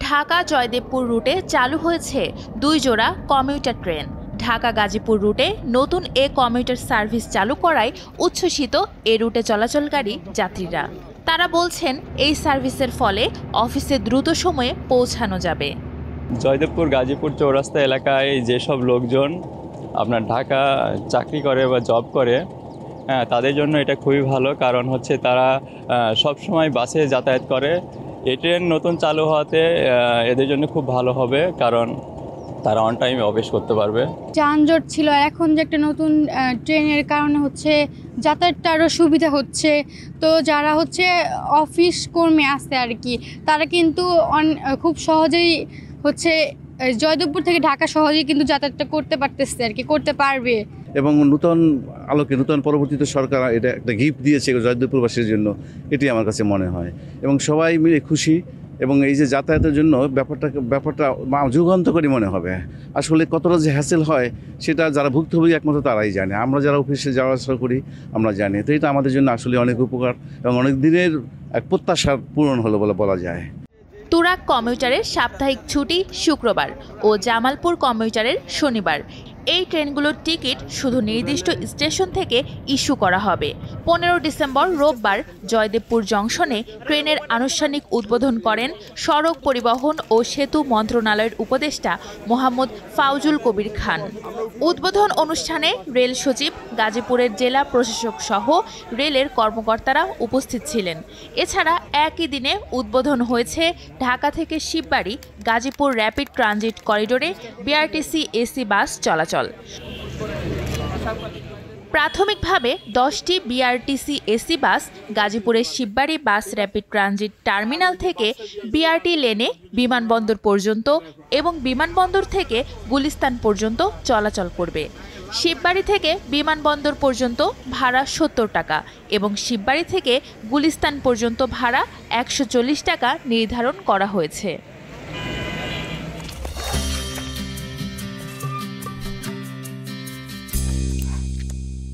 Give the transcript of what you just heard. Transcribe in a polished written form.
ঢাকা জয়দেবপুর রুটে চালু হয়েছে 2 জোড়া কমিউটার ট্রেন। ঢাকা গাজীপুর রুটে নতুন এ কমিউটার সার্ভিস চালু করায় উচ্ছ্বসিত এ রুটে চলাচলকারী যাত্রীরা। তারা বলছেন এই সার্ভিসের ফলে অফিসে দ্রুত সময়ে পৌঁছানো যাবে। জয়দেবপুর গাজীপুর চৌরাস্তা এলাকায় যেসব লোকজন আপনার ঢাকা চাকরি করে বা জব করে, তাদের জন্য এটা খুবই ভালো। কারণ হচ্ছে তারা সব সময় বাসে যাতায়াত করে। এই ট্রেন নতুন চালু হওয়াতে এদের জন্য খুব ভালো হবে, কারণ তারা অন টাইমে অফিস করতে পারবে। যানজট ছিল, এখন যে একটা নতুন ট্রেনের কারণে হচ্ছে যাতায়াতটা আরও সুবিধা হচ্ছে। তো যারা হচ্ছে অফিস কর্মী আছে আর কি, তারা কিন্তু খুব সহজেই হচ্ছে জয়দেবপুর থেকে ঢাকা সহজেই কিন্তু যাতায়াতটা করতে পারতেছে আর কি, করতে পারবে। এবং নতুন আলোকে নতুন পরবর্তীতে সরকার এটা একটা গিফট দিয়েছে জয়দেবপুরবাসীর জন্য, এটি আমার কাছে মনে হয়। এবং সবাই মিলে খুশি, এবং এই যে যাতায়াতের জন্য ব্যাপারটা যুগান্তকারী মনে হবে। আসলে কতটা যে হ্যাসেল হয় সেটা যারা ভুক্তভোগী একমাত্র তারাই জানে। আমরা যারা অফিসে যাওয়া আসা করি আমরা জানি। তো এটা আমাদের জন্য আসলে অনেক উপকার এবং অনেক দিনের এক প্রত্যাশা পূরণ হলো বলে বলা যায়। তুরাগ কমিউটারের সাপ্তাহিক ছুটি শুক্রবার ও জামালপুর কমিউটারের শনিবার। এই ট্রেনগুলোর টিকিট শুধু নির্দিষ্ট স্টেশন থেকে ইস্যু করা হবে। 15 ডিসেম্বর রোববার জয়দেবপুর জংশনে ট্রেনের আনুষ্ঠানিক উদ্বোধন করেন সড়ক পরিবহন ও সেতু মন্ত্রণালয়ের উপদেষ্টা মোহাম্মদ ফাউজুল কবির খান। উদ্বোধন অনুষ্ঠানে রেল সচিব, গাজীপুরের জেলা প্রশাসক সহ রেলের কর্মকর্তারা উপস্থিত ছিলেন। এছাড়া একই দিনে উদ্বোধন হয়েছে ঢাকা থেকে শিববাড়ি গাজীপুর র্যাপিড ট্রানজিট করিডোরে বিআরটিসি এসি বাস চলাচল। প্রাথমিকভাবে 10টি বিআরটিসি এসি বাস গাজীপুরের Shibbari bus rapid transit terminal থেকে বিআরটি লেনে বিমানবন্দর পর্যন্ত এবং বিমানবন্দর থেকে গুলিস্তান পর্যন্ত চলাচল করবে। শিববাড়ি থেকে বিমানবন্দর পর্যন্ত ভাড়া 70 টাকা এবং শিববাড়ি থেকে গুলিস্তান পর্যন্ত ভাড়া 140 টাকা নির্ধারণ করা হয়েছে।